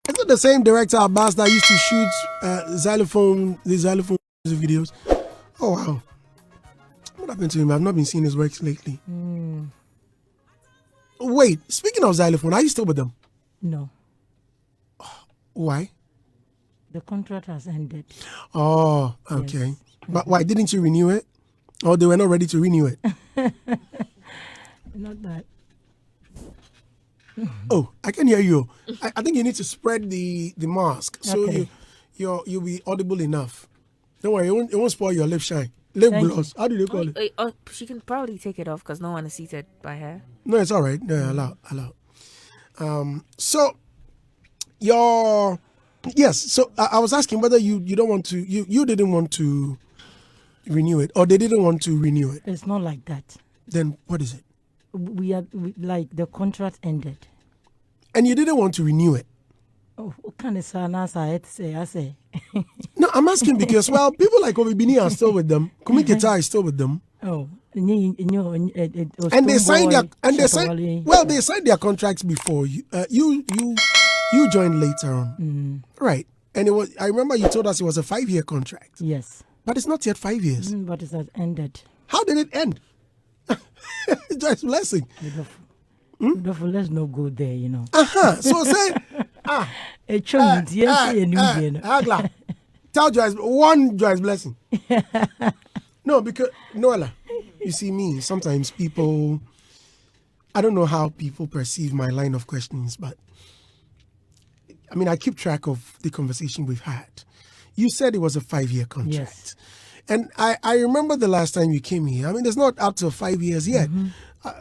Is it the same director Abbas that used to shoot the Zylofone videos? Oh wow. What happened to him? I've not been seeing his works lately. Wait, speaking of Xylophone, are you still with them? No. Why? The contract has ended. Oh, okay. Yes. But why didn't you renew it? Or they were not ready to renew it? Not that. Oh, I can hear you. I think you need to spread the mask so Okay. you'll be audible enough. Don't worry, it won't spoil your lip shine. Lip Thank gloss. How do they call it? She can probably take it off because no one is seated by her. No, it's all right. No, allow. So so I was asking whether you don't want to you didn't want to renew it or they didn't want to renew it. It's not like that. Then what is it? We like the contract ended. And you didn't want to renew it. Oh, what kind of sadness I say? No, I'm asking because people like Obibini are still with them. Kumiketa is still with them. Oh, And they signed their contracts before you. You joined later on, right? And I remember you told us it was a 5-year contract. Yes, but it's not yet 5 years. But it has ended. How did it end? Just blessing. Let's not go there, So say, tell Joyce one Joyce blessing. No, because Noella, you see me. Sometimes people, I don't know how people perceive my line of questions, but I mean, I keep track of the conversation we've had. You said it was a 5-year contract. Yes. And I remember the last time you came here. I mean, it's not up to 5 years yet.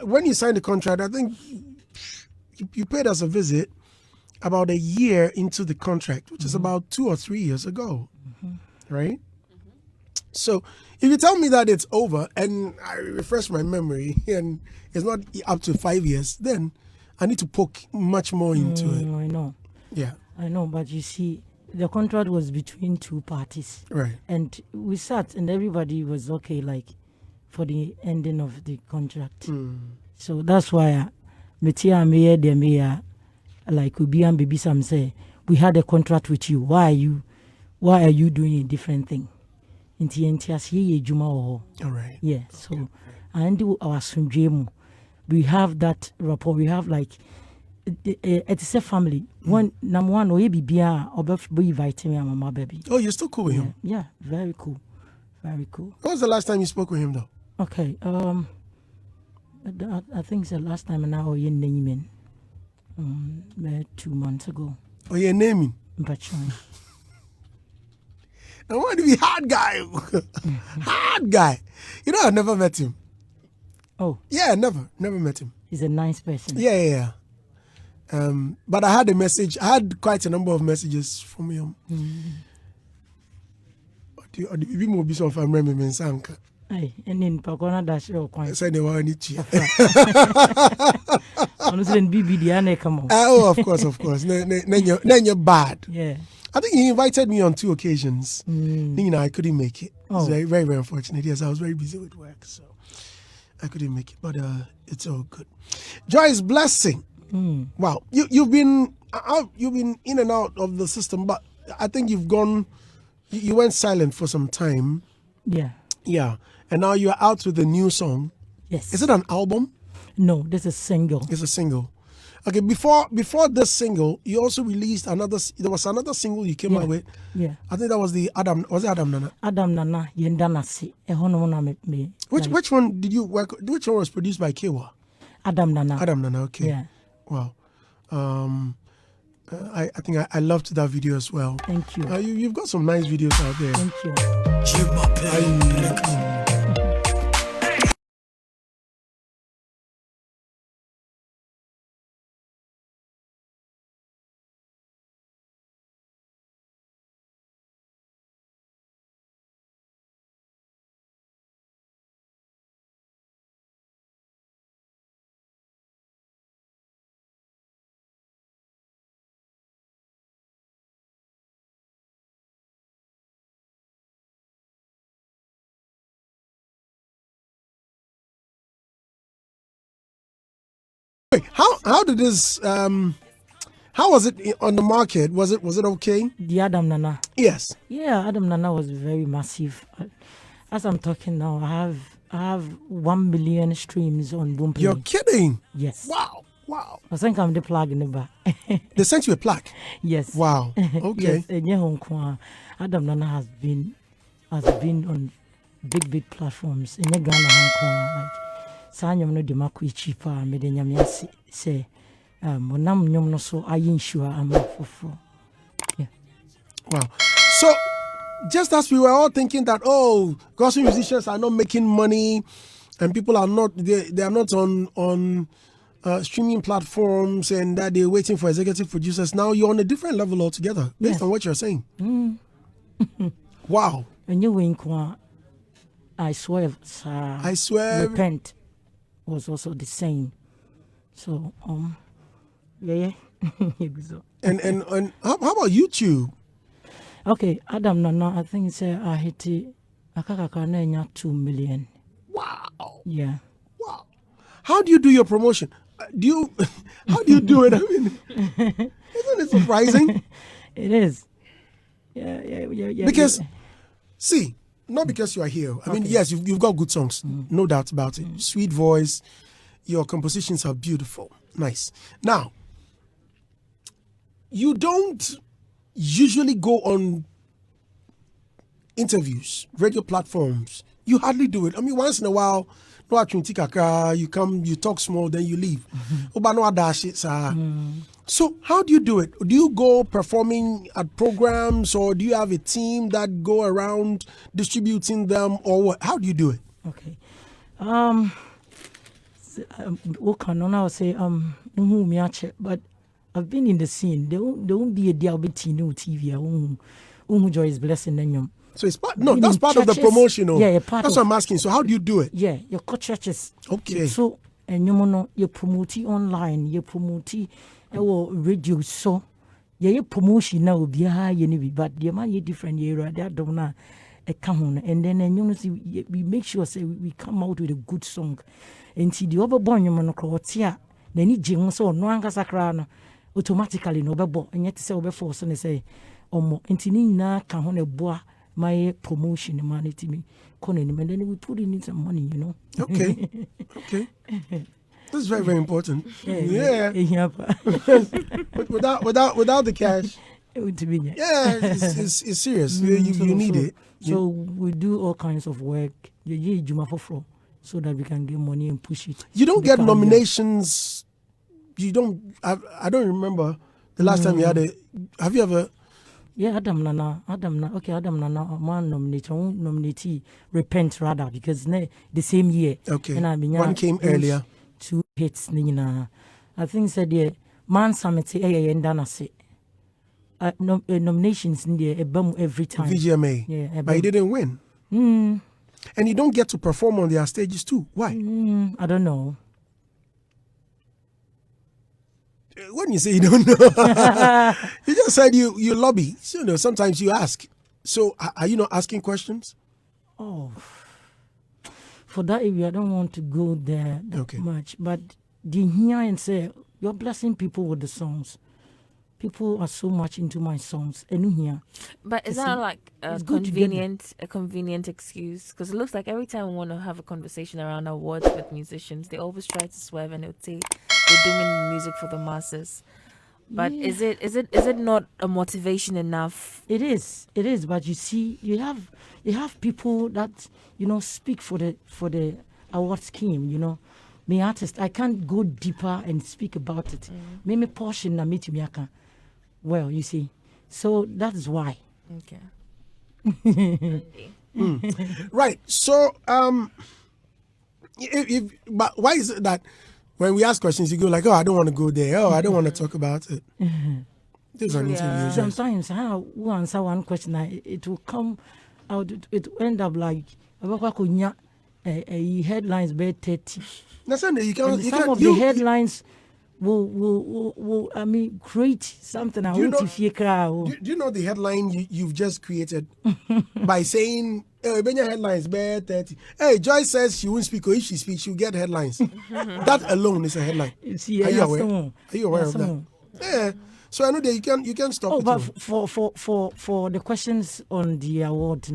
When you signed the contract, I think you paid us a visit about a year into the contract, which is about 2 or 3 years ago, right? So if you tell me that it's over and I refresh my memory and it's not up to 5 years, then I need to poke much more into it. I know. Yeah. I know, but you see, the contract was between two parties. Right. And we sat and everybody was okay, like, for the ending of the contract. So that's why like Ubi and Baby Sam say, we had a contract with you. Why are you doing a different thing? All right. Yeah. So and our dream, we have that rapport. We have like it's a family. One number one, we be inviting me and mama baby. Oh, you're still cool with him? Yeah, very cool. Very cool. When was the last time you spoke with him though? Okay. I think it's the last time now you're naming. 2 months ago. Oh, you're naming? But I want to be hard guy. Hard guy. You know, I've never met him. Oh. Yeah, never met him. He's a nice person. Yeah. But I had I had quite a number of messages from him. Hey, and in Pagona dash your coin. Say they want it. Honestly, BB come on. Oh, of course. Then you're bad. Yeah. I think he invited me on 2 occasions. I couldn't make it. It's very, very, very unfortunate. Yes, I was very busy with work, so I couldn't make it. But it's all good. Joyce, blessing. Wow, you've been in and out of the system, but I think you went silent for some time. Yeah, and now you're out with a new song. Yes. Is it an album? No, this is a single. It's a single. Okay, before this single, you also released there was another single you came out with. Yeah. I think that was Adam Nana? Adam Nana, Yendanasi. Which one did you work? Which one was produced by Kewa? Adam Nana, okay. Yeah. Wow. I think I loved that video as well. Thank you. You've got some nice videos out there. Thank you. Wait, how did this How was it on the market? Was it okay? The Adam Nana. Yes. Yeah, Adam Nana was very massive. As I'm talking now, I have 1 million streams on Boomplay. You're kidding? Yes. Wow. I think I'm the plug in the back. They sent you a plaque? Yes. Wow. Okay. Yes. Adam Nana has been on big platforms. In Ghana, Hong Kong, like Sanyam no Demakui cheaper, Medanyamiasi say, Monam Nyom no so I insure I'm for. Yeah. Wow. So, just as we were all thinking that, gospel musicians are not making money and people are not, they are not on streaming platforms and that they're waiting for executive producers. Now you're on a different level altogether based on what you're saying. Wow. And you win, I swear, repent was also the same. So, yeah. and how about YouTube? Okay, Adam Nana, I think it's I hit it. I can't 2 million. Wow. Yeah. Wow. How do you do your promotion? How do you do it? I mean, isn't it surprising? It is. Yeah. Because, see, not because you are here. I mean, yes, you've got good songs, no doubt about it. Sweet voice, your compositions are beautiful, nice. Now, you don't usually go on interviews, radio platforms. You hardly do it. I mean, once in a while, you come, you talk small, then you leave. So how do you do it? Do you go performing at programs, or do you have a team that go around distributing them, or what? How do you do it? Okay. What can I say? But I've been in the scene. There won't be a diabetes no TV. Joyce blessing them. So it's part. No, that's part churches, of the promotion. Yeah, part. That's what I'm asking. So how do you do it? Yeah, your churches. Okay. So and you promote online. You promote radio. So you promotion now be high but the man you different area. That don't know. And then see we make sure say we come out with a good song. And see the other born you monocotia. Then it jing so no ankasa automatically no bebo and yet say over force and say intini na can hone boa my promotion money to me and then we put in some money, Okay. That's very, very important. Yeah. without the cash. It's serious. You need it. So we do all kinds of work. So that we can get money and push it. You don't get nominations. You don't. I don't remember the last time you had a. Have you ever? Yeah, Adam Nana. Man nominatee, repent rather, because the same year. Okay. And one came earlier. 2 hits. I think said the man summit and dana say. Nominations in the every time. VGMA. Yeah, but he didn't win. And you don't get to perform on their stages too. Why? I don't know. When you say you don't know, you just said you lobby. So, sometimes you ask. So are you not asking questions? Oh, for that area, I don't want to go there much. But the hear and say you're blessing people with the songs. People are so much into my songs, and here. But is that like a convenient excuse? Because it looks like every time we want to have a conversation around awards with musicians, they always try to swerve and they'll say they're doing music for the masses. But is it not a motivation enough? It is. But you see, you have people that speak for the award scheme. Me artist, I can't go deeper and speak about it. Maybe portion na meet me aka. Well, you see, so that is why. Okay. Right. So, but why is it that when we ask questions, you go like, "Oh, I don't want to go there. Oh, I don't want to talk about it." These are interviews. Sometimes, we answer one question, it will come out. It will end up like headlines be 30. Some of the headlines will create something. Do you know the headline you've just created by saying headlines bear 30? Hey, Joyce says she won't speak, or if she speaks, she'll get headlines. That alone is a headline. See, Are you aware of that? Yeah. So I know that you can stop. Oh, it but all. for the questions on the award,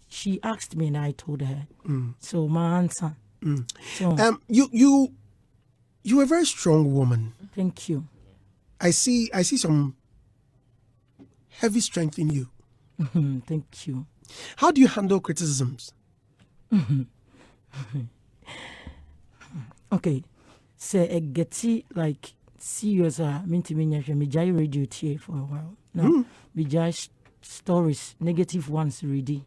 she asked me and I told her. So my answer. So You're a very strong woman. thank you. I see some heavy strength in you. Thank you. How do you handle criticisms? Okay, so I get like serious. Minti me jai radio tea for a while. Now me jai stories, negative ones ready.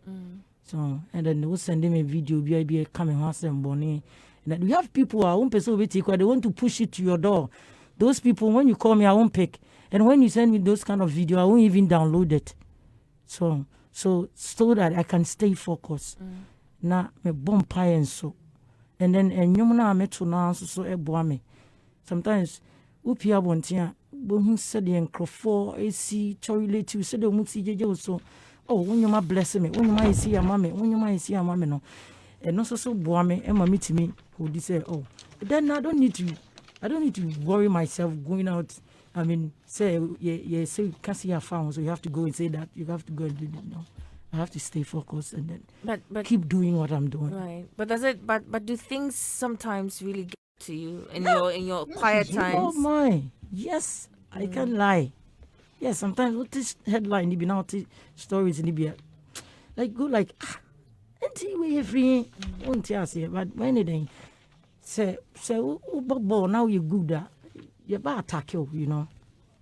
So and then they will send me a video. Be coming house and bonnie. And then we have people who won't they want to push it to your door. Those people, when you call me, I won't pick. And when you send me those kind of video, I won't even download it. So that I can stay focused. Na me bomb pie and so. And then na me to now so me. Sometimes upia bontia who said the encrofo AC toilet you said the muti jeje so. Oh, when you ma bless me, when you ma see a mommy, when you ma see a mommy no. And also so boy me and mommy to me who say, oh, then I don't need to worry myself going out. I mean, say say you can't see your phone, so you have to go and say that. You have to go and do it. No, I have to stay focused and then but keep doing what I'm doing. Right, but does it? But do things sometimes really get to you in your quiet times? Oh my, yes, I can't lie. Yes, sometimes what this headline be now stories in the like go like until we free won't say, but when it say now you good you better attack you know,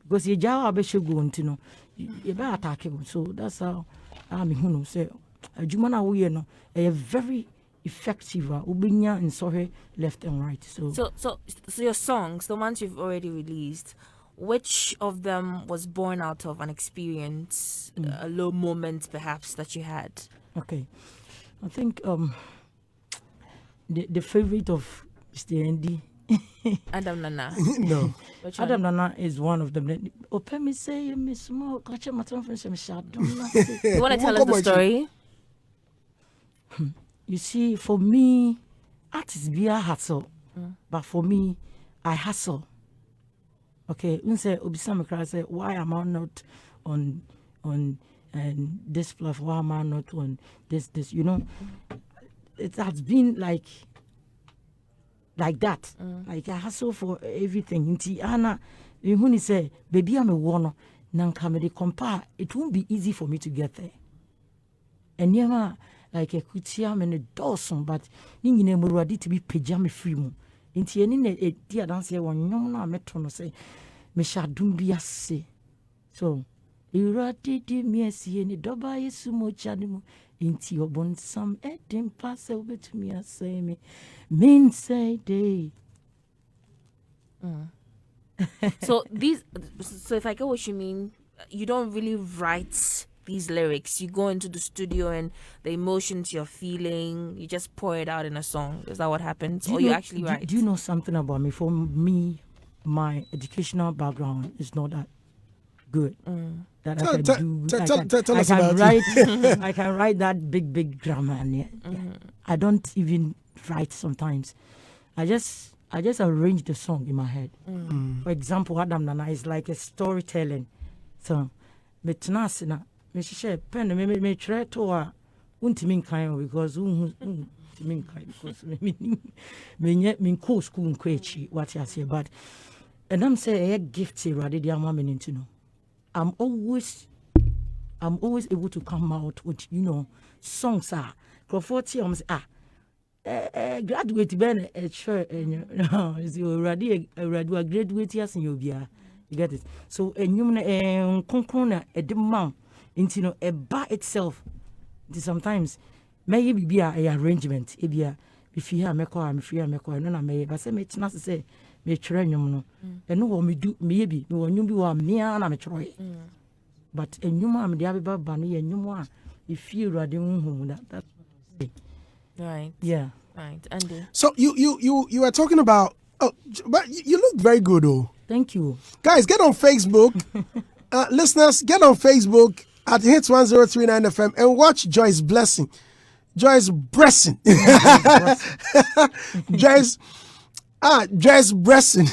because you jaw be should go into no you better attack you. So that's how I'm who say a jumana we no a very effective ubinya and sorry left and right. So your songs, the ones you've already released, which of them was born out of an experience, a low moment perhaps that you had? Okay, I think the favorite of Mr. Andy. Adam Nana. No. Adam Nana is one of them. Open me say Miss Small, catch my tongue from some shot. You want to tell us the story? You see, for me, art is be a hustle. But for me, I hustle. Okay, say Obisama Kra say, why am I not on this platform? Why am I not on this? You know, it has been like that. Like I hustle for everything. Inti Anna, when he say, baby, I'm a one. Nanka me compare. It won't be easy for me to get there. And yeah, like a kutia and a dawson, but ningine muradi to be pajama free mo. Inti any dear dance here one no metrono say, me shall do be a say. So, you ratted me a see any doba sumo chanimu. Inti your bon some didn't pass over to me and say me. Mean say day. So if I get what you mean, you don't really write these lyrics. You go into the studio and the emotions you're feeling, you just pour it out in a song. Is that what happens? Or you actually write? Do you know something about me? For me, my educational background is not that good. That I can write. I can write that big grammar. And I don't even write sometimes. I just arrange the song in my head. For example, Adam Nana is like a storytelling. So, me tenasina, me share pen me try to untimin kind because because me co school kwechi what you say, but and I'm say a gift rather than mama into know. I'm always able to come out with songs Crawfordy graduate ben a church is already a graduate yes in you get it. So a human concrona a demand into a bar itself. Sometimes maybe be a arrangement if you have me call I'm free and I may but say it's not to say me train no and no me do maybe no one you be me and I'm a try but a new mom the other bunny and you want if you are doing home that right. Yeah. Right. Andy. So you are talking about but you look very good though. Thank you. Guys, get on Facebook. Listeners, get on Facebook at Hits 1039 FM and watch Joyce Blessing. Joyce Blessing. Joyce Blessing.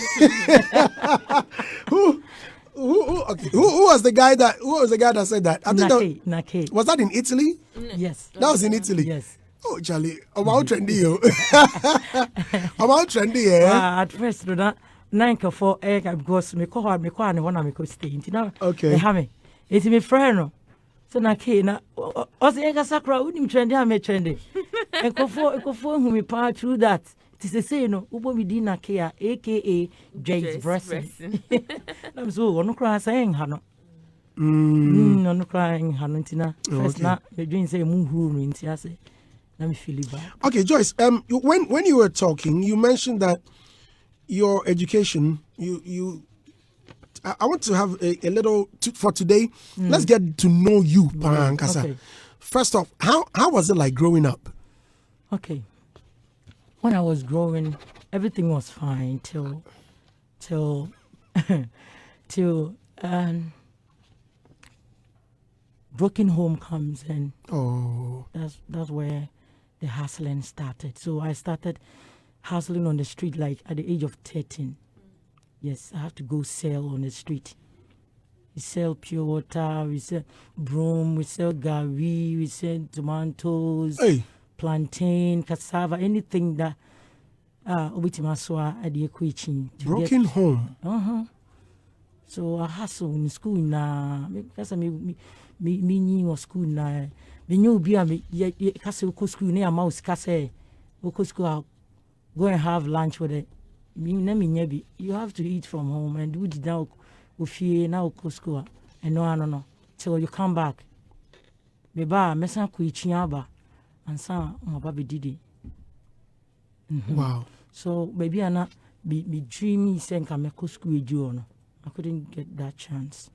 Okay. Who was the guy that said that? I think Nake. Was that in Italy? Yes. That was in Italy. Yes. Oh, Charlie, I'm out trendy. I'm out trendy. Yeah. At first, nine for egg because me call and one me could stay. Okay. They have me. It's my friend. So Nake na also egg sakra unim trendy. I me trendy. And go for who me part through that. It is say no. Ubo mi di Nake aka James Bresson. I'm so no cry saying hano. No crying hano tina. First na me doing say muhu me inti say. Let me feel it back. Okay, Joyce. When you were talking, you mentioned that your education. I want to have a little for today. Let's get to know you, Pankasa. Okay. First off, how was it like growing up? Okay, when I was growing, everything was fine till broken home comes in. Oh, that's where the hustling started. So I started hustling on the street like at the age of 13. Yes, I have to go sell on the street. We sell pure water, we sell broom, we sell gari, we sell tomatoes, plantain, cassava, anything that ubitimaswa at the equation. Broken home. So I hustle in school now. Because me was school now. Me knew be me kasi go school near mouse kasi go school go and have lunch with it. You have to eat from home and do the now now go school and no till you come back. Beba mesa ku ichiaba and sa my baby didi. Wow. So maybe I not be dreamy saying come go school no. I couldn't get that chance.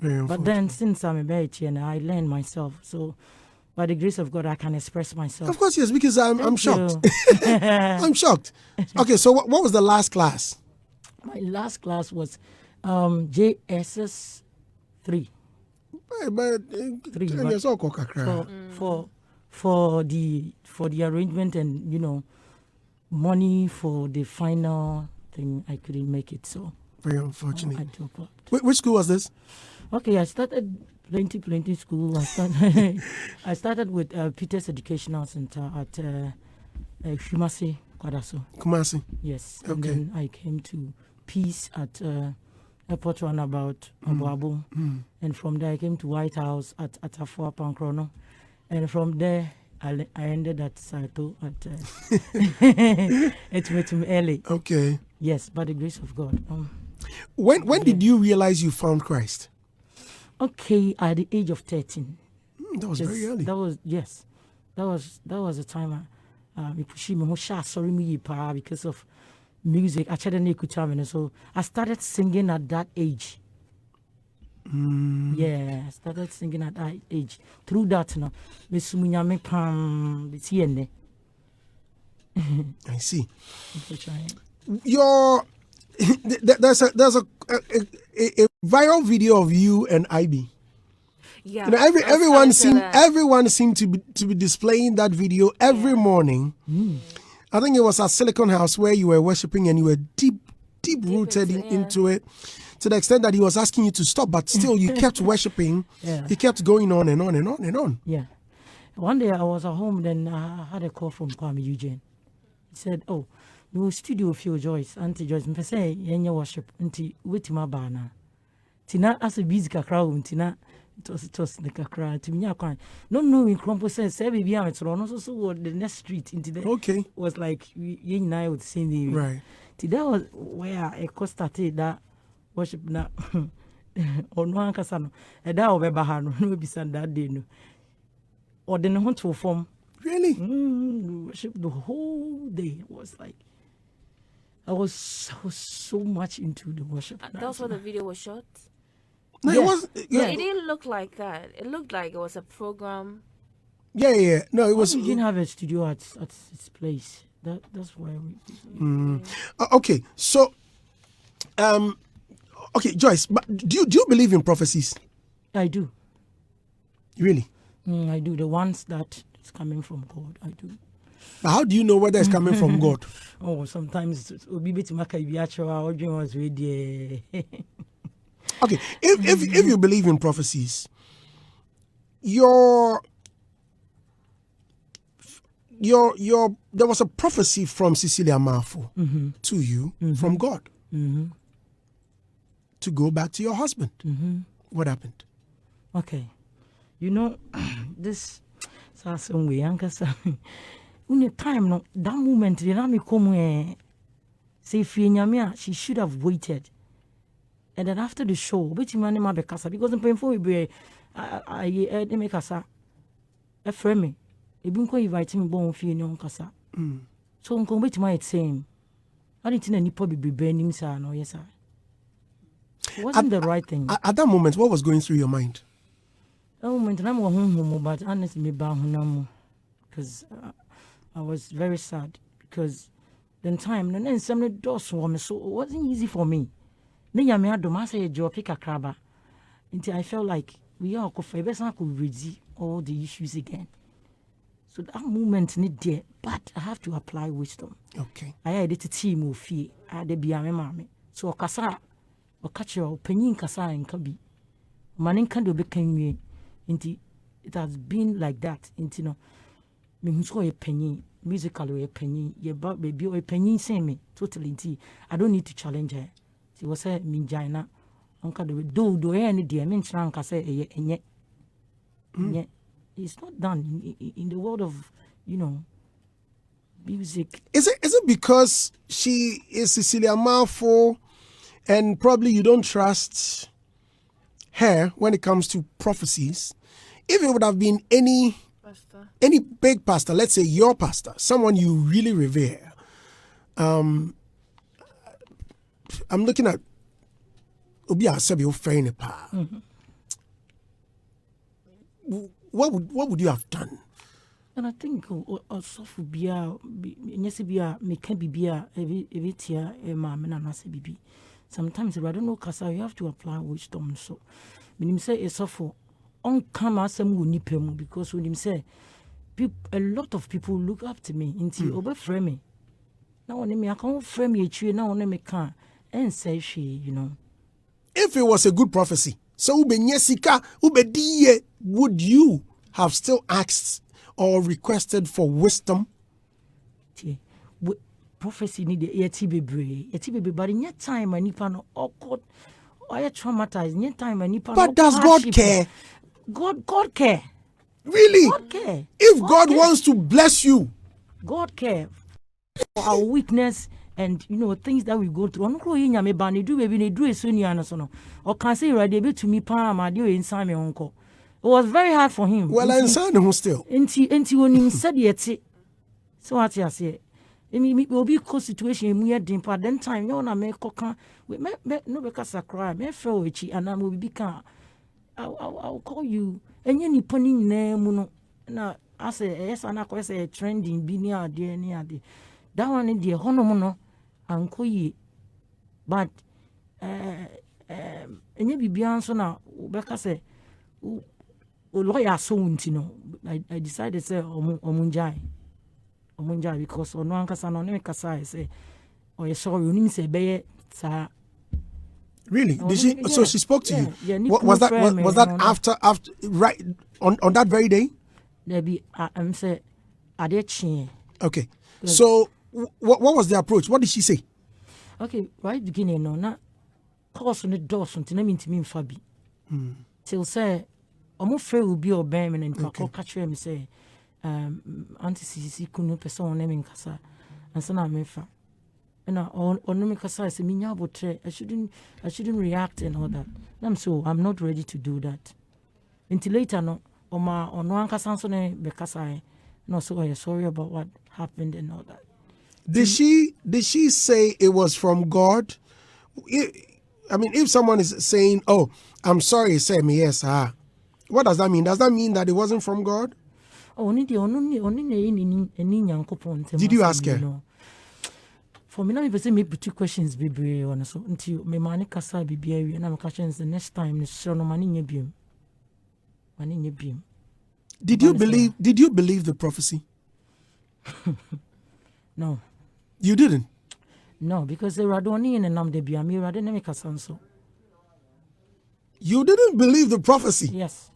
But then since I'm a baby and I learned myself, so by the grace of God I can express myself. Of course, yes, because I'm shocked. I'm shocked. Okay, so what was the last class? My last class was JSS 3. But 3 for the arrangement and money for the final thing I couldn't make it, so very unfortunate. I do apart. Which school was this? Okay, I started plenty school. I started with Peter's Educational Center at Kumasi, Kwadaso. Kumasi. Yes. Okay. And then I came to Peace at Airport Runabout, Abuabu. And from there I came to White House at Afua Pankrono. And from there I ended at Sato at Etmetum early. Okay. Yes, by the grace of God. When did you realize you found Christ? Okay, at the age of 13. That was very early. That was the time because of music. So I started singing at that age. Yeah, I started singing at that age. Through that, I see. There's a viral video of you and IB. Yeah, everyone seemed to be displaying that video every morning. I think it was at Silicon House where you were worshiping and you were deep rooted into it, to the extent that he was asking you to stop, but still you kept worshiping. Yeah. You kept going on and on and on and on. Yeah. One day I was at home, then I had a call from Kwame Eugene. He said, "Oh, no studio for Joyce, Auntie Joyce. Me say yenye worship, Auntie wait my bana. Tina as a busy kakra, Tina it was the kakra. Timia kwan. No in Crumpo says, say baby I'm so the next street into the was like you and I would sing the right. Today was where I started that worship na or no ankasano. And that over bahano no be that day no. Or then want to form. Really? Worship the whole day. It was like I was so much into the worship. That's where the video was shot? No, yes. It was. Yeah. It didn't look like that. It looked like it was a program. Yeah. No, it was. We didn't have a studio at its place. That's why we. Okay, so, okay, Joyce, but do you believe in prophecies? I do. Really? I do. The ones that is coming from God, I do. But how do you know whether it's coming from God? Oh, sometimes okay, Okay, if you believe in prophecies, there was a prophecy from Cecilia Marfo to you from God to go back to your husband. What happened? Okay, you know this. Some way, when the time no that moment the name come say she should have waited, and then after the show, which man ma be kasa because the painful be I make kasa a friend me e bin ko invite me bon fie no kasa so nko which my same I didn't know any probably be burning sa no yes sir. It wasn't the right thing at that moment. What was going through your mind? That moment I'm home but honestly me ba hunam because I was very sad because the time no then some doors for me so it wasn't easy for me. Then ya me adom I say job pick a crabber until I felt like we are could ready all the issues again. So that moment need there, but I have to apply wisdom. Okay. I had a team of fear. I had to be a mammy. So kasa or catch your penny kasa and kabi. Manin can do became me. It has been like that. Into no, me who's a penny, musically a penny, ye but baby or a penny say me totally. I don't need to challenge her. She was a minjina. Uncle do any dear mean shank say and yet it's not done in the world of music. Is it because she is Cecilia Marfo and probably you don't trust her when it comes to prophecies? If it would have been any big pastor, let's say your pastor, someone you really revere, I'm looking at Obi Asabi Ofenepa. What would you have done? And I think soft bia yes bia me can be bia every tear ma me na say bibi. Sometimes if I don't know kasa you have to apply wisdom so. Meaning say a suffer on come asem wo nipa mu because when him say a lot of people look up to me into over frame me. Now when me I can't frame me now when me can and say she If it was a good prophecy, so would you have still asked or requested for wisdom? Prophecy need yeti bebre but in your time and nipa no awkward or traumatized in your time and nipa. But does God care? God care. Really? God care. If God wants to bless you, God care for our weakness and things that we go through. Or can say ready to me palm inside my uncle. It was very hard for him. Well, I understand him still. Until when he said yet. So what I say, it will be a situation we had but then time you wanna make coca no because I cry, me feel itchy and I will be I'll call you and you need putting name no I say yes and I say trending be near the that one in the honomono and call ye but and you be beyond so now Becca say lawyer so I decided to say omunjai because no one kasa no ne kasa say or sorry you say be sa. Really? Did she? Yeah, so she spoke to you. Yeah, was that after right on that very day? There be I'm say adechi. Okay. So what was the approach? What did she say? Okay, right beginning no na course on the doors until me to me fabi. Till say omo frɛ obi obɛn me and ko catch me say anti CC kunu person on name kasa and na me fa. And on me kasa say me nya botre I shouldn't react and all that. I'm not ready to do that. Until later no oma ono ankasa so ne be kasa no so sorry about what happened and all that. Did she say it was from God? I mean, if someone is saying, "Oh, I'm sorry," say me yes, what does that mean? Does that mean that it wasn't from God? Did you ask her? For me, now if I say maybe 2 questions, be brave on so until me money kasa be and I'm questions the next time. So no money in beam. Did you believe the prophecy? No. You didn't? No, because they were only in a name de be a mirror, they never kasa so. You didn't believe the prophecy? Yes.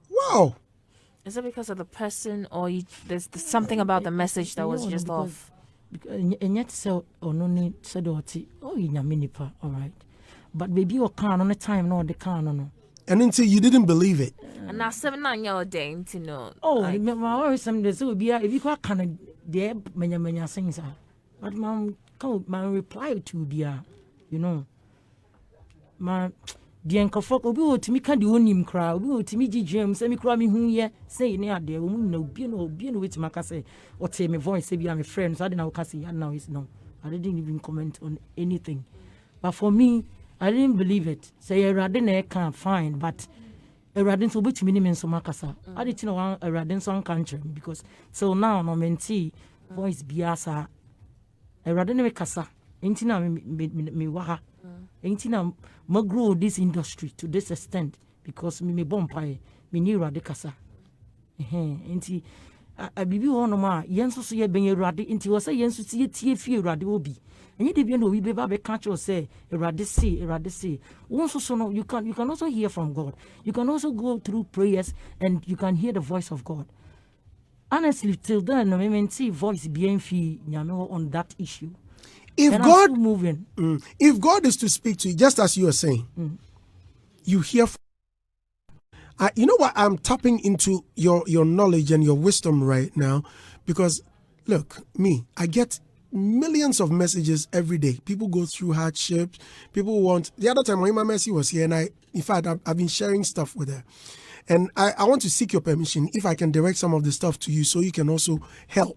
Wow. Is it because of the person, or there's something about the message that was just off? And yet, so, no need, so, oh, in your minipa, all right. But maybe you can't on the time, no, the can, no. And until you didn't believe it. And now 7-9 day to know. Oh, like, my always some days would be if you can't, there, many things are. But my reply to be, you know, my. The uncle folk will be to me can do him crowd, will to me James, and me cry me who ye say near there, no, being with Macase, or say my voice, say I'm a friend, so I didn't know Cassie, and now it's no. I didn't even comment on anything. But for me, I didn't believe it. Say a radin I can't find, but a radin so which minimum so Macasa. I didn't know a radin so country because so now no mentee voice biasa a radin casa. Ain't me waha. Ain't ma grow this industry to this extent because me bompire me ni radicasa. Ain't I be one of my yenso so ye ben radi into was a yenso tie fie radi obi. And you didn't know we be back catch or say a radisi. Also, so no, you can also hear from God. You can also go through prayers and you can hear the voice of God. Honestly, till then, I mean, see voice being fee on that issue. If and God, moving. If God is to speak to you, just as you are saying, you hear. You know what? I'm tapping into your knowledge and your wisdom right now, because look, I get millions of messages every day. People go through hardships. People want. The other time when my Mercy was here, and I've been sharing stuff with her, and I want to seek your permission if I can direct some of the stuff to you, so you can also help.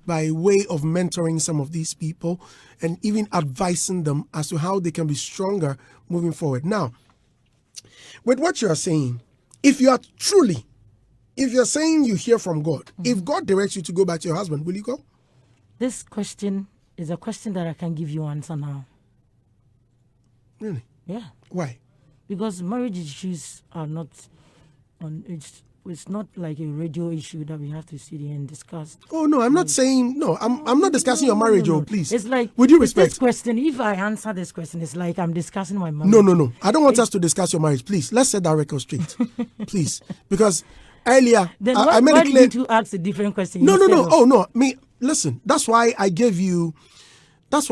By way of mentoring some of these people and even advising them as to how they can be stronger moving forward. Now, with what you are saying, if you're saying you hear from God, if God directs you to go back to your husband, will you go? This question is a question that I can give you answer now. Really? Yeah. Why? Because marriage issues are not it's not like a radio issue that we have to sit here and discuss. Oh no, I'm not saying no. I'm not discussing your marriage. No. Please. It's like with due respect. This question, if I answer this question, it's like I'm discussing my marriage. No. I don't want us to discuss your marriage. Please, let's set that record straight. Please, because earlier then I made why it clear. Did you ask a different question? No. Oh no. Listen. That's why I gave you. There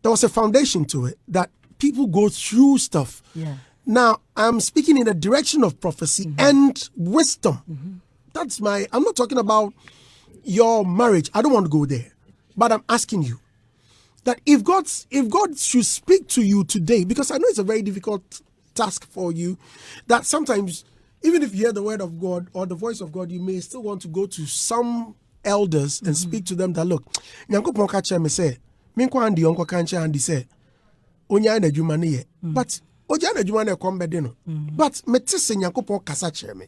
was a foundation to it that people go through stuff. Yeah. Now, I'm speaking in the direction of prophecy and wisdom. I'm not talking about your marriage. I don't want to go there. But I'm asking you that if God should speak to you today, because I know it's a very difficult task for you, that sometimes, even if you hear the word of God or the voice of God, you may still want to go to some elders and speak to them that, look, Nyankopon ka kyerɛ me sɛ, menkɔ andi onko ka nkyerɛ andi sɛ, onya na adwuma ne yɛ. But onya na adwuma na ɛkɔm bɛde no. But mete sɛ Nyankopon kasa kyerɛ me.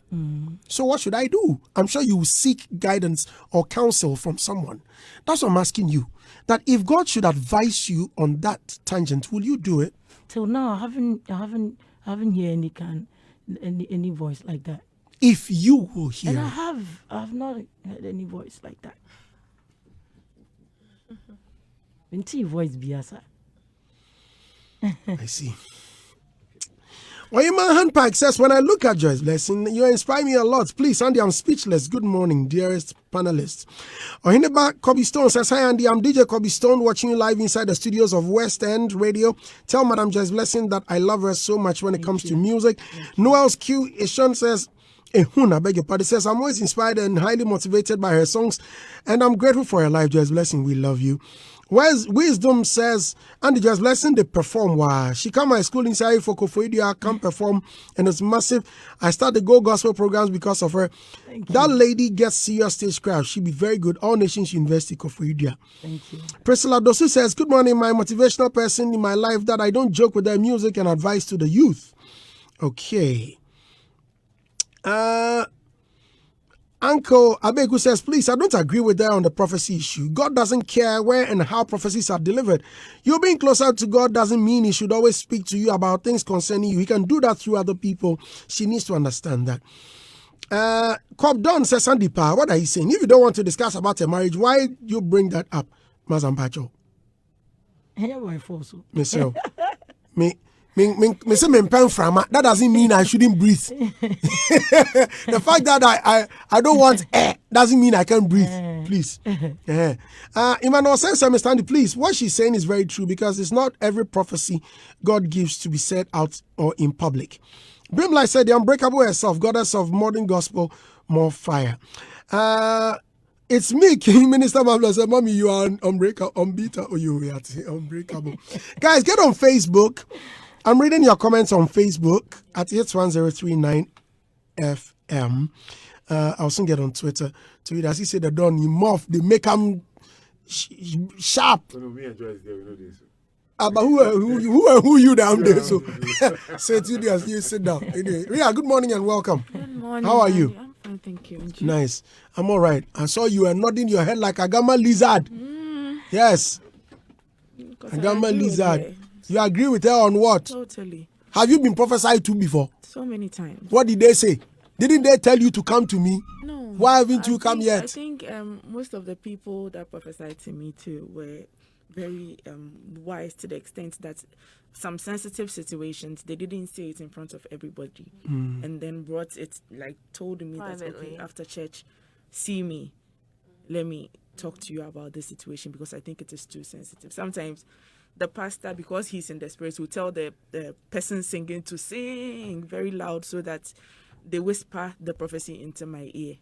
So what should I do? I'm sure you will seek guidance or counsel from someone. That's what I'm asking you. That if God should advise you on that tangent, will you do it? Till now, I haven't heard any voice like that. If you will hear. And I have not heard any voice like that. Until voice biasa. I see. Oyema Handpack says, when I look at Joyce Blessing, you inspire me a lot. Please, Andy, I'm speechless. Good morning, dearest panelists. Ohineba Kobe Stone says, hi, Andy. I'm DJ Kobe Stone, watching you live inside the studios of West End Radio. Tell Madam Joyce Blessing that I love her so much when it comes to music. Noel's Q Ishon says, I beg your pardon, says, I'm always inspired and highly motivated by her songs, and I'm grateful for her life. Joyce Blessing, we love you. Wisdom says, Andy Joyce Blessing, they perform. Wow. She come my school inside for Kofoidia, can perform, and it's massive. I started Go Gospel programs because of her. That lady gets serious stage crowd. She be very good. All Nations University, Kofoidia. Thank you. Priscilla Dosu says, good morning, my motivational person in my life that I don't joke with their music and advice to the youth. Okay. Uncle Abegu says, please, I don't agree with her on the prophecy issue. God doesn't care where and how prophecies are delivered. You being closer to God doesn't mean he should always speak to you about things concerning you. He can do that through other people. She needs to understand that. Cobb Don says, Sandipa, what are you saying? If you don't want to discuss about a marriage, why you bring that up, Mazampacho? Hey, boy, for so. Myself. Me say me pen from that doesn't mean I shouldn't breathe. The fact that I don't want air doesn't mean I can't breathe. Please. Emmanuel says, understand, please. What she's saying is very true because it's not every prophecy God gives to be said out or in public. Brimlight said, the unbreakable herself, goddess of modern gospel, more fire. It's me, King Minister Mabla said, Mommy, you are unbreakable, unbeatable. Oh, you are unbreakable. Guys, get on Facebook. I'm reading your comments on Facebook at Hits 1039 FM. I'll soon get on Twitter to read. As he said, the Don, you morph, they make them sharp. Me and Joyce there, we know this. But who you down there? So say to you as you sit down. Anyway, Ria, good morning and welcome. Good morning. How are you? I'm fine, thank you. And you? Nice. I'm all right. I saw you were nodding your head like a gamma lizard. Yes. Because A I gamma agree with lizard. her. You agree with her on what? Totally. Have you been prophesied to before? So many times. What did they say? Didn't they tell you to come to me? No. Why haven't you come yet? I think most of the people that prophesied to me too were very wise to the extent that some sensitive situations, they didn't say it in front of everybody and then brought it, like told me that, okay, after church, see me, let me talk to you about this situation because I think it is too sensitive. Sometimes the pastor, because he's in the spirit, will tell the person singing to sing very loud so that they whisper the prophecy into my ear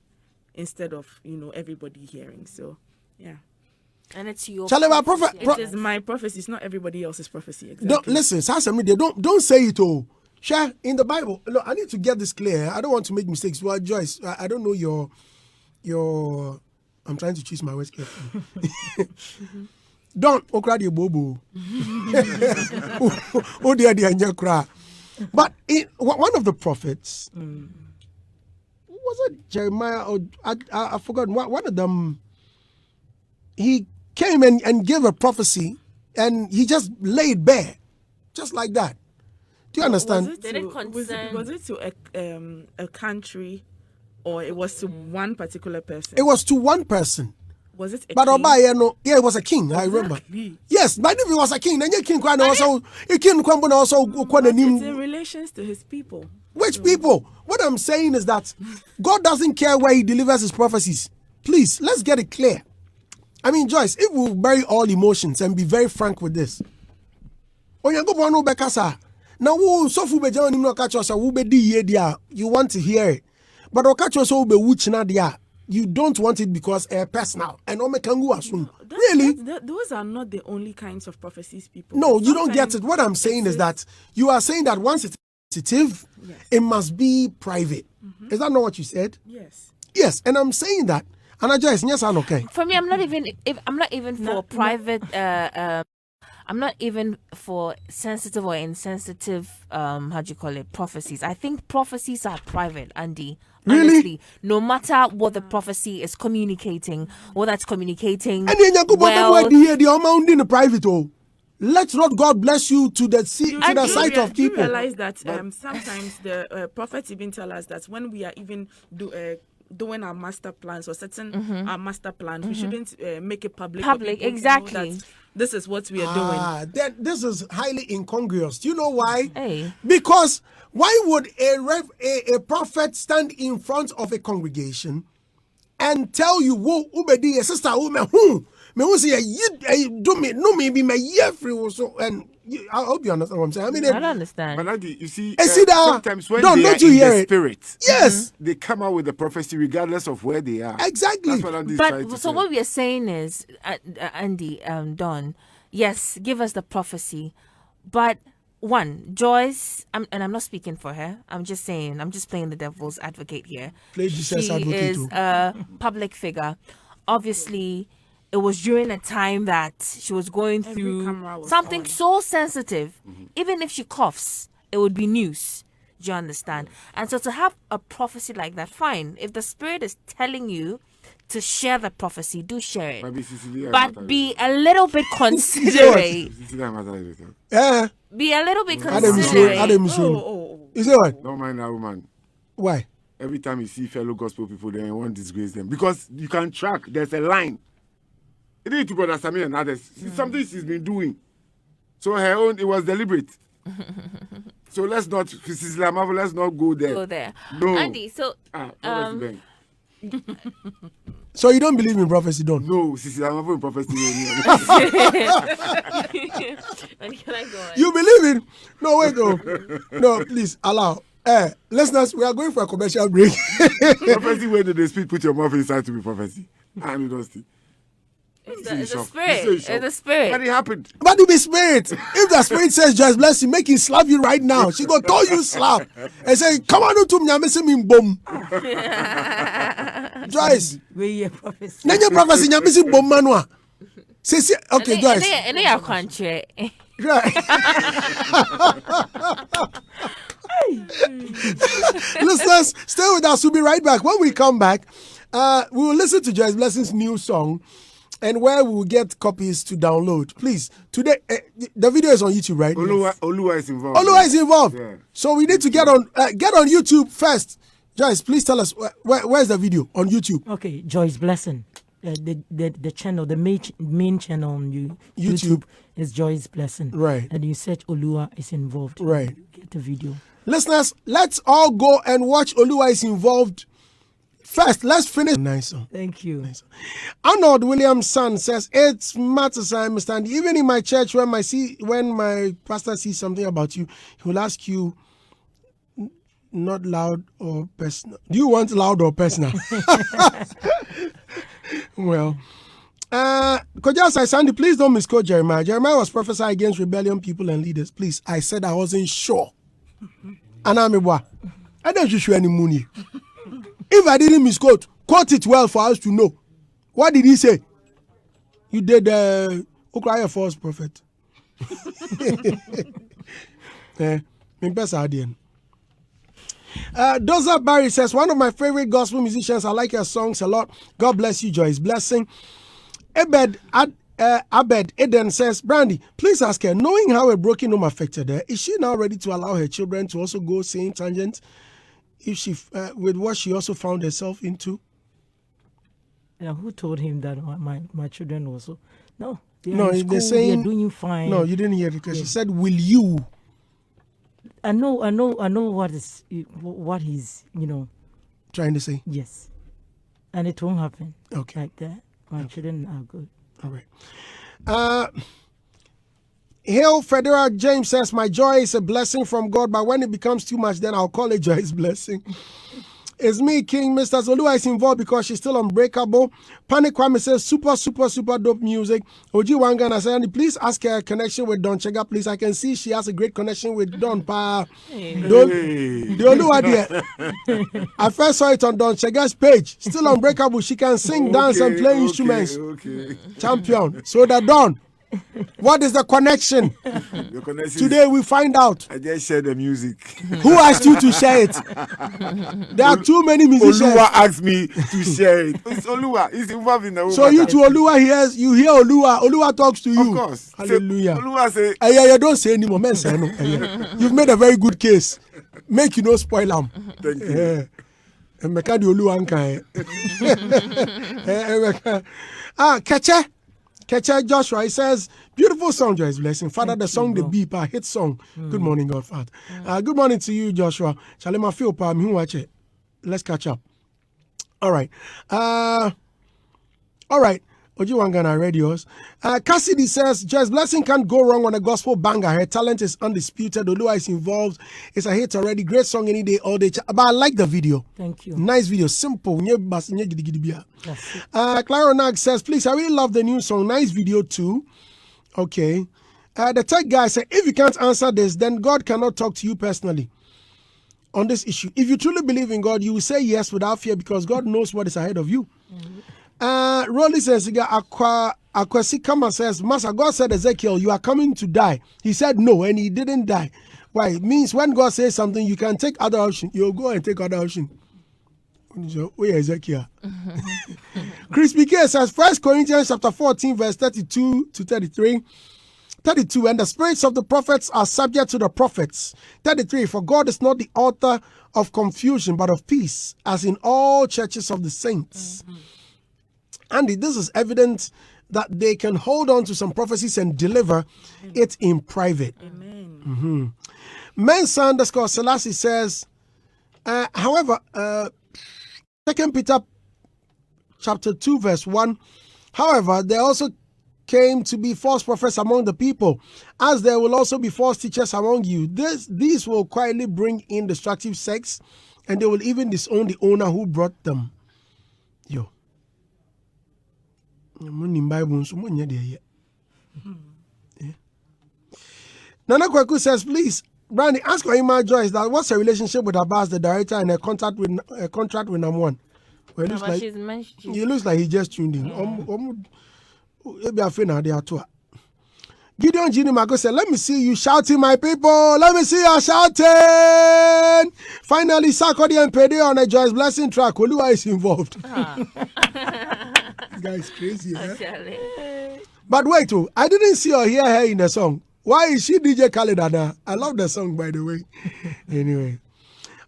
instead of, everybody hearing. So, yeah. And it's your It is my prophecy. It's not everybody else's prophecy. Exactly. Don't listen, don't say it all. Share in the Bible. Look, I need to get this clear. I don't want to make mistakes. Well, Joyce, I don't know your. I'm trying to choose my words carefully. Don't okra the bobo. Oh dear, nyakra. But one of the prophets, was it Jeremiah or I forgot. One of them, he came and gave a prophecy, and he just laid bare, just like that. Do you understand? Was it to a country, or it was to one particular person? It was to one person. Was it a but king? Yeah, it was a king. I remember. Yes, but if it was a king, then your king also it's in relations to his people. Which people? What I'm saying is that God doesn't care where he delivers his prophecies. Please, let's get it clear. I mean, Joyce, if we bury all emotions and be very frank with this. You want to hear it. But you don't want it because personal. And really? Those are not the only kinds of prophecies people. No, you don't get it. What I'm saying is that you are saying that once it's sensitive, it must be private. Is that not what you said? Yes. Yes, and I'm saying that. And I just, yes, I'm okay. For me, I'm not even for private. I'm not even for sensitive or insensitive. How do you call it? Prophecies. I think prophecies are private, Andy. Really? Honestly, no matter what the prophecy is communicating, whether it's communicating and then the private. Let not God bless you to the sight of people. You realize that sometimes the prophets even tell us that when we are even doing our master plans or setting our master plan, we shouldn't make it public. Exactly. This is what we are doing. This is highly incongruous. Do you know why? Hey. Because why would a prophet stand in front of a congregation and tell you, "Whoa, ubedi sister, me who say do me no me be my year free also." And I hope you understand what I'm saying. I mean, I don't understand. But Andy, you see, sometimes when they are in the spirit, yes, they come out with the prophecy regardless of where they are. Exactly. That's what Andy's trying to say. What we are saying is, Andy, Don, yes, give us the prophecy, but one, Joyce, and I'm not speaking for her. I'm just saying, I'm just playing the devil's advocate here. She is a public figure. Obviously, it was during a time that she was going through something so sensitive. Even if she coughs, it would be news. Do you understand? And so to have a prophecy like that, fine. If the Spirit is telling you to share the prophecy, do share it. But be a little bit considerate. Be a little bit considerate. You say what? Don't mind that woman. Why? Every time you see fellow gospel people, they won't disgrace them. Because you can track, there's a line. It is to Brother Samir and others. Something she's been doing. So her own, it was deliberate. So let's not, Cecilia Marfo, let's not go there. Go there. No. Andy, so Prophecy Bank. So you don't believe in prophecy, don't? No, Cecilia Marfo in prophecy. Andy, can I go on? You believe in? No, wait, though. No, please, allow. Listeners, we are going for a commercial break. Prophecy, where did they speak? Put your mouth inside to be prophecy. And you don't see. It's a spirit. It's a spirit. And it happened. But it be spirit. If the spirit says, Joyce, bless you, make him slap you right now. She go tell you slap. And say, come on, to me, I'm missing boom. Joyce. Where you prophecy? Then your prophecy, you're missing boom, manua. Okay, Joyce. And they are country. Right. Listeners, stay with us. We'll be right back. When we come back, we will listen to Joyce Blessing's new song and where we will get copies to download. Please, today, the video is on YouTube, right? Oluwa is involved. Oluwa is involved. Yeah. So we need to get on YouTube first. Joyce, please tell us, where's the video on YouTube? Okay, Joyce Blessing. The channel, the main channel on YouTube is Joyce Blessing. Right. And you search Oluwa is involved. Right. Get the video. Listeners, let's all go and watch Oluwa is involved. First, let's finish. Nice song. Thank you. Nice. Arnold Williamson says, it's matters I understand. Even in my church, when my pastor sees something about you, he will ask you, not loud or personal. Do you want loud or personal? Well, Kojas, Sandy, please don't misquote Jeremiah. Jeremiah was prophesying against rebellion, people, and leaders. Please, I said I wasn't sure. And I don't show any money. If I didn't misquote, quote it well for us to know. What did he say? You did cry a false prophet. Doza Barry says, one of my favorite gospel musicians. I like your songs a lot. God bless you, Joyce. Blessing. Abed Eden says, Brandy, please ask her, knowing how a broken home affected her, is she now ready to allow her children to also go same tangent if she with what she also found herself into? Who told him that my children also? No. They're saying they're doing fine. No, you didn't hear it because she said, will you? I know what he's, trying to say. Yes. And it won't happen. Okay. Like that. My children are good. All right. Hill Federal James says, my joy is a blessing from God, but when it becomes too much, then I'll call it joy's blessing. It's me, King. Mr. Zolua is involved because she's still unbreakable. Panic Kwame says, super dope music. Oji Wangana said, please ask her a connection with Don Chega, please. I can see she has a great connection with Don Pa. The Olua there. I first saw it on Don Chega's page. Still unbreakable. She can sing, dance, and play instruments. Okay. Champion. So the Don. What is the connection? The connection. Today we find out. I just share the music. Who asked you to share it? There are too many musicians. Oluwa asked me to share it. It's Oluwa. He's involved in the whole So you to Oluwa hears, you hear Oluwa. Oluwa talks to you. Of course. Hallelujah. Oluwa say, yeah, don't say anymore. Men say no. You've made a very good case. Make you no spoil them. thank you. Meka di Oluwa nka. Keche Joshua, he says, beautiful song, Joyce Blessing. Father, the song, the beep, a hit song. Good morning, God, Father. Good morning to you, Joshua. Shalema feel pa mi watch it. Let's catch up. All right. Oji Wangana radios. Cassidy says, Joyce Blessing can't go wrong on a gospel banger. Her talent is undisputed. Olua is involved. It's a hit already. Great song any day, all day. But I like the video. Thank you. Nice video. Simple. Clara Nag says, please, I really love the new song. Nice video too. Okay. The tech guy said, if you can't answer this, then God cannot talk to you personally on this issue. If you truly believe in God, you will say yes without fear because God knows what is ahead of you. Rolly says, Akwesi Kama says, Master, God said, Ezekiel, you are coming to die. He said no, and he didn't die. Why? It means when God says something, you can take other option. You'll go and take other option. Where Ezekiel? Crispy K says, 1 Corinthians chapter 14, verse 32 to 33. 32, and the spirits of the prophets are subject to the prophets. 33, for God is not the author of confusion, but of peace, as in all churches of the saints. Andy, this is evident that they can hold on to some prophecies and deliver it in private. Amen. Mensa underscore Selassie says, however, 2 Peter chapter 2 verse 1, however, there also came to be false prophets among the people, as there will also be false teachers among you. These will quietly bring in destructive sects, and they will even disown the owner who brought them. Yo. Nana Kwaku says, please, Brandy, ask Oyima Joyce that what's her relationship with Abbas, the director, and a contract with number one. Well, it looks like he just tuned in. Gideon Gini Mago said, let me see you shouting, my people. Let me see you shouting. Finally, Sakodi and Pede on a Joyce Blessing track. Oluwa is involved. This guy is crazy, eh? But wait, I didn't see or hear her in the song. Why is she DJ Khaled Ada? I love the song, by the way. Anyway.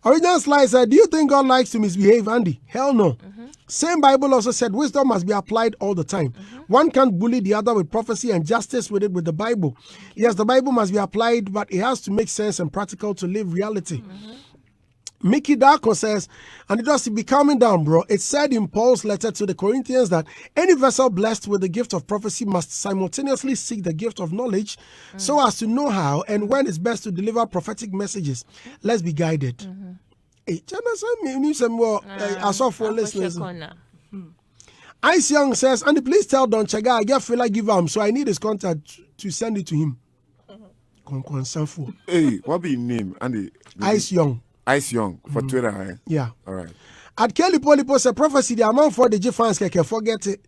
Original Slice said, do you think God likes to misbehave, Andy? Hell no. Same Bible also said wisdom must be applied all the time. One can't bully the other with prophecy and justice with the Bible. Yes, the Bible must be applied, but it has to make sense and practical to live reality. Mickey Darko says, and it has to be calming down, bro. It said in Paul's letter to the Corinthians that any vessel blessed with the gift of prophecy must simultaneously seek the gift of knowledge so as to know how and when it's best to deliver prophetic messages. Let's be guided. Hey, I saw four listeners. Ice Young says, Andy, please tell Don Chaga I get feel like give him, so I need his contact to send it to him. Hey, what be your name, Andy? Ice Young. Ice Young for Twitter, eh? Yeah. All right. At Kelly Polipo said prophecy, the amount for the G fans can forget it.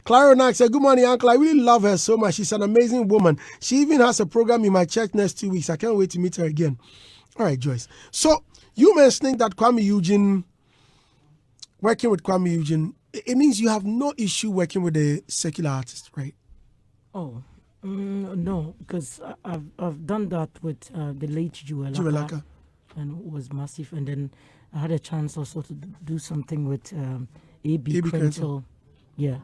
Clara Nack said, good morning, uncle. I really love her so much. She's an amazing woman. She even has a program in my church next 2 weeks. I can't wait to meet her again. All right, Joyce. So you mentioning that working with Kwame Eugene, it means you have no issue working with a secular artist, right? Oh. No, because I've done that with the late Juelaka, and it was massive. And then I had a chance also to do something with A.B. Crentel. Yeah.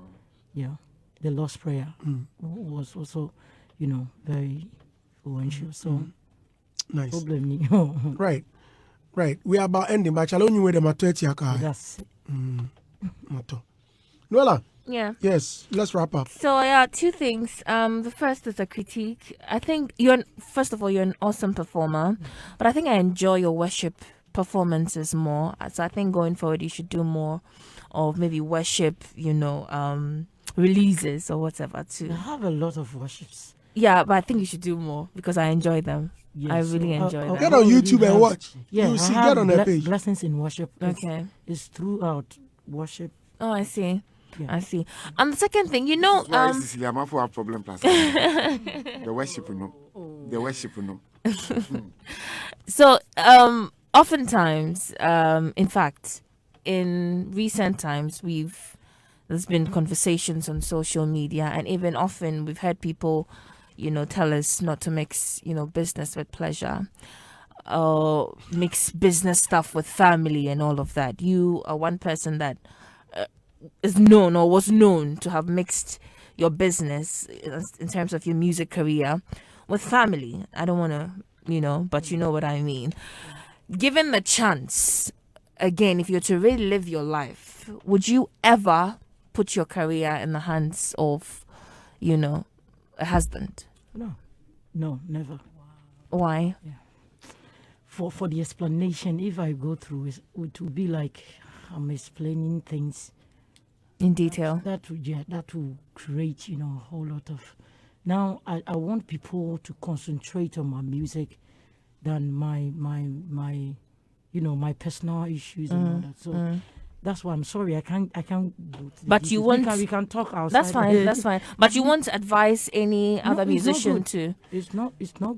The Lost Prayer was also, very influential. So, nice. Problem. Right. We are about ending, but I'll only wait them at 20. That's it. Noella. Yeah. Yes, let's wrap up. So two things. The first is a critique. I think you're an awesome performer, but I think I enjoy your worship performances more. So I think going forward you should do more of maybe worship, releases or whatever too. I have a lot of worships. Yeah, but I think you should do more because I enjoy them. Yes, I really enjoy them. Get on YouTube and watch. Yeah, you see, get on her page. Blessings in worship. Okay. It's throughout worship. Oh, I see. Yeah. I see. And the second thing, why Cecilia Marfo have problem plus the worship, The worship, So, oftentimes, in fact, in recent times, there's been conversations on social media, and even often we've heard people, tell us not to mix, business with pleasure, or mix business stuff with family and all of that. You are one person that is known or was known to have mixed your business in terms of your music career with family. I don't want to, but you know what I mean. Given the chance, again, if you're to really live your life, would you ever put your career in the hands of, a husband? No, never. Why? Yeah. For the explanation, if I go through it will be like I'm explaining things in detail. That will create, a whole lot of. Now I want people to concentrate on my music than my personal issues and all that. So that's why I'm sorry I can't go to the but details. you want we can talk outside. That's fine. But you want to advise any other musician to. It's not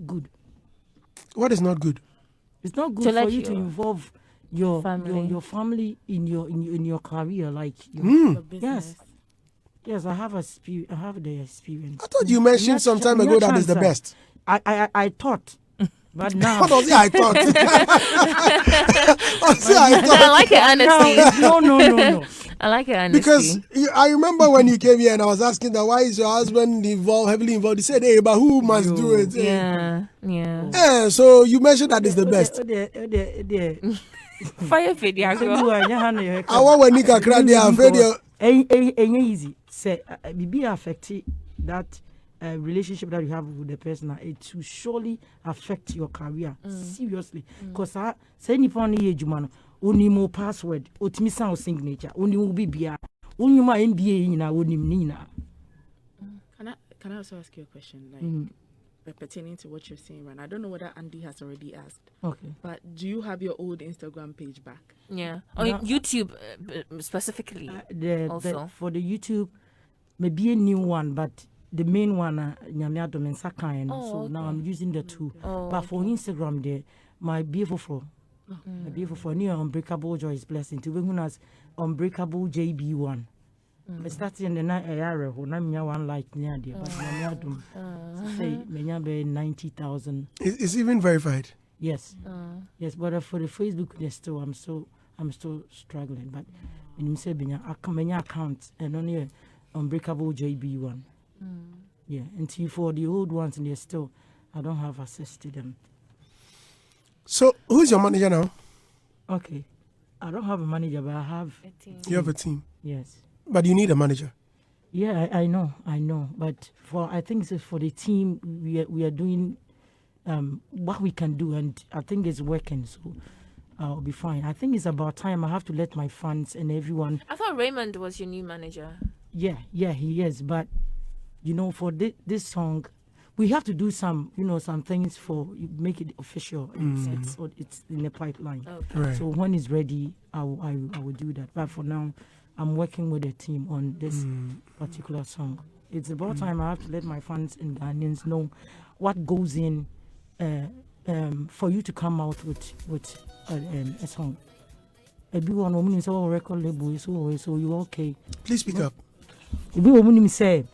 good. What is not good? It's not good for you to involve your family in your career, like your business. Yes, I have the experience. I thought you mentioned some time ago that is the best. I thought, but now. What was it? I thought. I like it, honestly. No. I like your honesty. Because I remember when you came here and I was asking that why is your husband heavily involved? He said, hey, but who must do it? Yeah. Yeah, so you mentioned that is the best. Fire fit, yeah. I want when Nika cried, they are afraid. Ain't easy. Say, be affected that relationship that you have with the person. It will surely affect your career seriously. Because say any funny age man, only more password, ultimate sound signature, only will be beer, only my MBA in our Nina. Can I also ask you a question? Like, pertaining to what you're saying right now. I don't know whether Andy has already asked. Okay. But do you have your old Instagram page back? Yeah. On YouTube specifically. Also. For the YouTube, maybe a new one, but the main one, Nyamiadom and Sakai. So now I'm using the two. But for Instagram, there, my beautiful, new Unbreakable Joyce blessing to be as Unbreakable JB1. I started in the night area when I'm one like near there, but I'm say maybe 90,000. It's even verified. Yes, yes, but for the Facebook, I'm still struggling. But when you say I account and only Unbreakable JB1. Yeah, until for the old ones, and still I don't have access to them. So who's your manager now? Okay, I don't have a manager, but I have A team. You have a team. Yes. But you need a manager. Yeah, I know. But I think it's for the team, we are doing what we can do, and I think it's working. So I'll be fine. I think it's about time. I have to let my fans and everyone. I thought Raymond was your new manager. Yeah, he is. But for this song, we have to do some things for make it official. It's in the pipeline. Okay. Right. So when it's ready, I will do that. But for now, I'm working with a team on this particular song. It's about time I have to let my fans and Ghanaians know what goes in for you to come out with a song. Everyone woman is all record label so you okay. Please speak up. Everyone say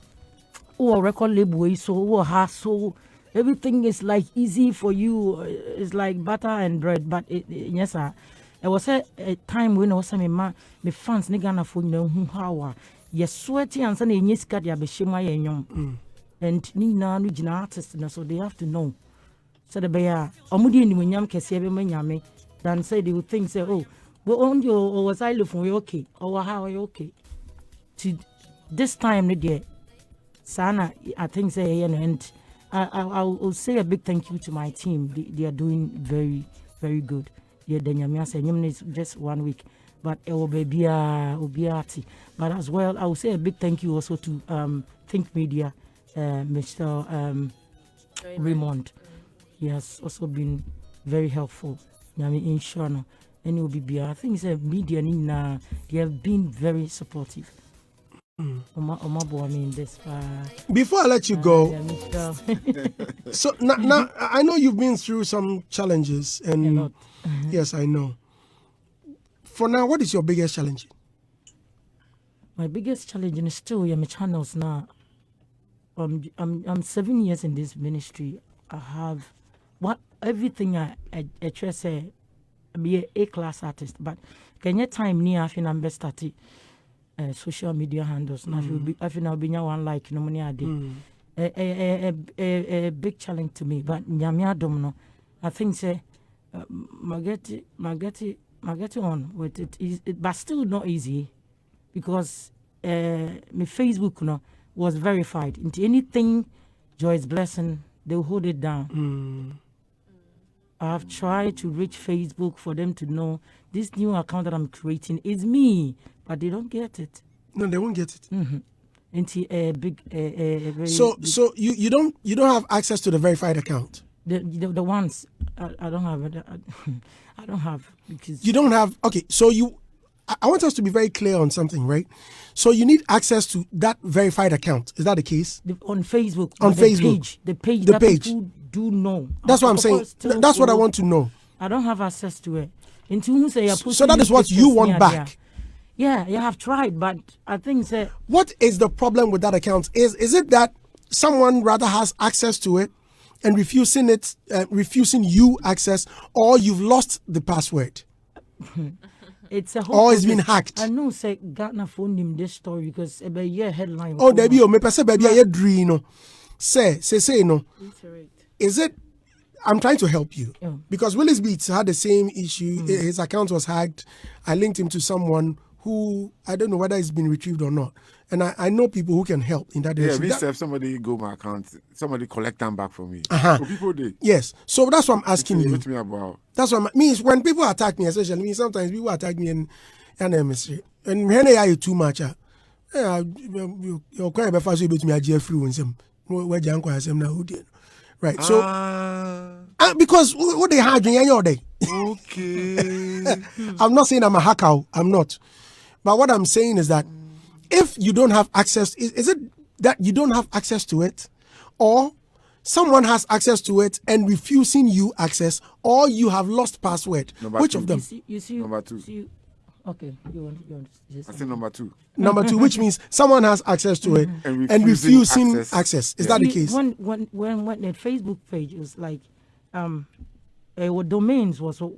record label so hustle. Everything is like easy for you. It's like butter and bread, but yes sir. There was a time when I was saying, my fans, Nigana for how yes, sweaty and sunny, yes, got ya be shima and Nina, regional artists, so they have to know. So the bear, Omudi, when Yam can see every man, then say they would think, say, oh, but on your or was I looking okay, or how are you okay? To this time, the Sana, I think, say, and I will say a big thank you to my team. They are doing very, very good. Yeah, it's just 1 week, but it will be obiati. But as well, I will say a big thank you also to Think Media, Mr. Raymond. He has also been very helpful. In Shano, and it will be I think it's a media they have been very supportive. Before I let you go, so now I know you've been through some challenges, and yes, I know. For now, what is your biggest challenge? My biggest challenge is still my channels now. I'm 7 years in this ministry. I have everything I try to say. Be an A-class artist, but can you time near I think I'm best at it. Social media handles. I feel I'll be one like money a day. A big challenge to me, but Nyamia Domino, I think say Mageti on with it, but still not easy because my Facebook was verified. Into anything Joyce Blessing, they'll hold it down. I've tried to reach Facebook for them to know this new account that I'm creating is me, but they don't get it. No, they won't get it. Into a big, very so big, so you don't have access to the verified account. The ones I don't have it. I don't have because You don't have. Okay, so I want us to be very clear on something, right? So you need access to that verified account. Is that the case? On Facebook. On Facebook. The page. The that page. people do know. That's what I'm saying. That's what I want to know. I don't have access to it. Until who say So that is what you want back. Yeah, you have tried, but I think say What is the problem with that account? Is it that someone rather has access to it and refusing you access, or you've lost the password? It's a whole. Or it's been hacked. I know. Say Ghana phone him this story because a year headline. Oh, there be me person baby I dream no. Say no. Is it? I'm trying to help you because Willis Beats had the same issue. His account was hacked. I linked him to someone who I don't know whether it's been retrieved or not. And I know people who can help in that direction. Yeah, if somebody go my account, somebody collect them back from me. So people do. Yes. So that's what I'm asking you. Me about. That's what means when people attack me, especially sometimes people attack me and mystery. And when they are too much, you're quite a fast bit me a Jeffrey and some where Janko has him now. Right. So because what they had in your day. Okay. I'm not saying I'm a hacker. I'm not. But what I'm saying is that if you don't have access, is it that you don't have access to it, or someone has access to it and refusing you access, or you have lost password? Which of them? You see, number 2. Okay, you want I think number 2. Number 2, which means someone has access to it and refusing access. Is that the case? When the Facebook page was like, what domains was so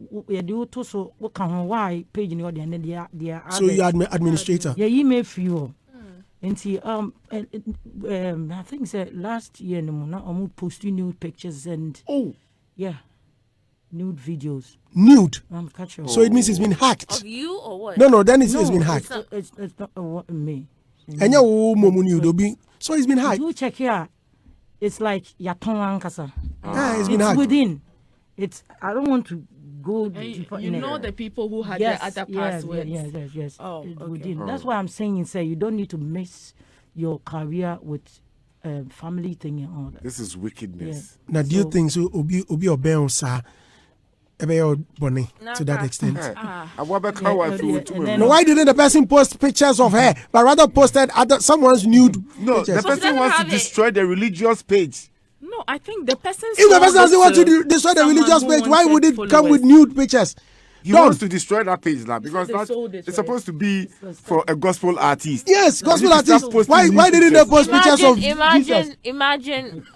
what can why page in the audience and they are so you are administrator. Yeah, email for you. And see, I think that last year I'm posting nude pictures and nude videos. Nude. So it means it's been hacked. Of you or what? No, then it's been hacked. It's not me. And so it's been hacked. You check here. It's like Yaton Kasa. It's been hacked. Within. I don't want to go deeper you in know it. the people who had their other passwords. Yes. Oh, okay. Within. That's why I'm saying, you don't need to mix your career with family thing and all that. This is wickedness. Now, do you think so? Obi obey sir, bonny to that extent. No, why didn't the person post pictures of her, but rather posted someone's nude? No, pictures? the person wants to destroy the religious page. No, I think the person. If the person doesn't want to destroy the religious page, why would it come with nude pictures? He wants to destroy that page now because it's supposed to be for a gospel artist. Yes, gospel artist. Why didn't they post pictures of Jesus? Imagine.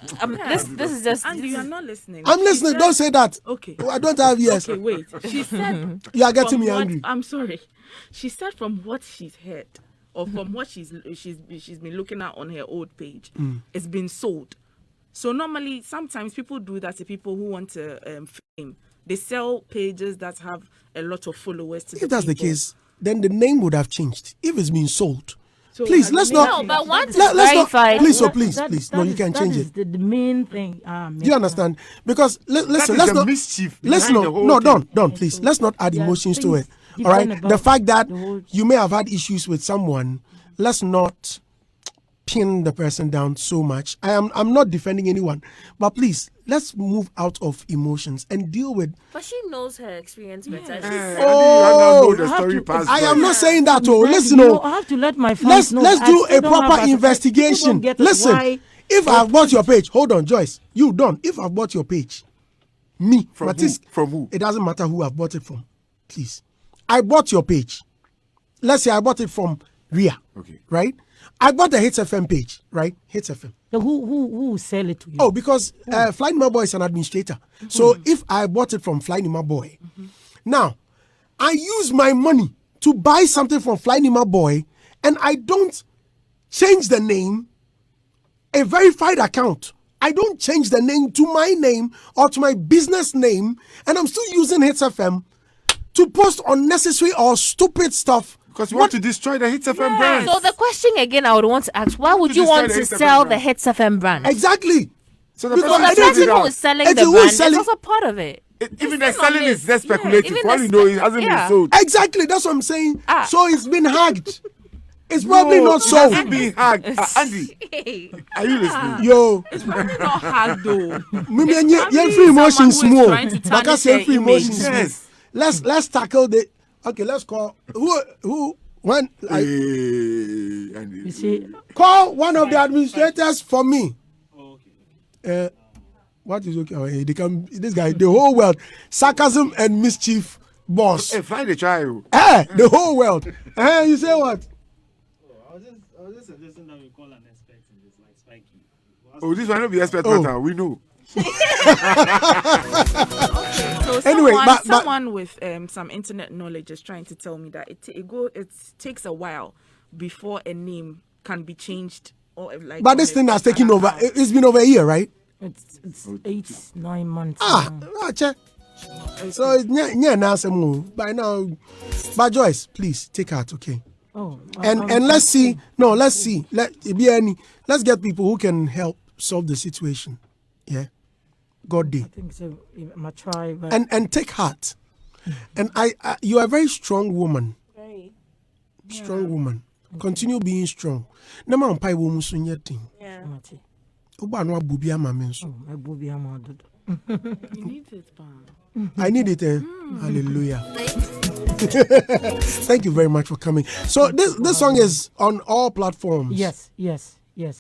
This is just. And you are not listening. I'm listening. Don't say that. Okay. I don't have ears. Okay, wait. She said. You are getting me angry. I'm sorry. She said from what she's heard or from what she's been looking at on her old page, it's been sold. So normally, sometimes people do that to people who want to fame. They sell pages that have a lot of followers. If that's the case, then the name would have changed. If it's been sold, so please let's not. No, but once let's verified, not. Please. No, you can change it. The main thing. Do you understand? Because listen, let's not. Mischief. Let's not. No, don't please. Let's not add emotions to it. All right. The fact that you may have had issues with someone, let's not pin the person down so much. I'm not defending anyone, but please let's move out of emotions and deal with. But she knows her experience better. I am not saying that. Listen, I have to let my friends know. Let's do a proper investigation. Listen, if I've bought your page, hold on, Joyce, you don't. If I've bought your page, me, from who? It doesn't matter who I've bought it from. Please, I bought your page. Let's say I bought it from Ria. Okay. Right. I bought the Hits FM page, right? Hits FM. So who will sell it to you? Oh, because Fly Nima Boy is an administrator. So if I bought it from Fly Nima Boy, now I use my money to buy something from Fly Nima Boy, and I don't change the name, a verified account. I don't change the name to my name or to my business name, and I'm still using Hits FM to post unnecessary or stupid stuff. Because you want to destroy the Hits FM brand. So the question again I would want to ask, why would you want to sell the Hits FM brand? Exactly. So the person who is selling the brand is also part of it. Even the selling is just speculative. All you know, it hasn't been sold. Exactly, that's what I'm saying. So it's been hacked. It's probably not sold. It's been hacked. Andy, are you listening? Yo. It's probably not hacked though. You're free emotions more. Because free emotions. Yes. Let's tackle the. Okay, let's call who when you see, call one of the administrators for me. What is okay? They come. This guy, the whole world, sarcasm and mischief boss. Hey, find the child. The whole world. You say what? I was just suggesting that we call an expert in this, like Spiky. Oh, this might not be expert matter. We know. So So Anyway, someone, but someone with some internet knowledge is trying to tell me that it takes a while before a name can be changed or like. but this thing has taken over. It's been over a year, right? It's 8-9 months. Check. So it's yeah, by now. But Joyce, please take heart, okay? Oh, And let's see. No, let's see. Let's get people who can help solve the situation. Yeah, God did. I think so. I try, but And take heart. And you are a very strong woman. Very. Strong woman. Continue being strong. Nama ampai wo musu nyeti. Yeah. Mate. Uba no abubi ama menso. I will be a model. You need it, man. I need it. Hallelujah. Thank you very much for coming. So this song is on all platforms. Yes.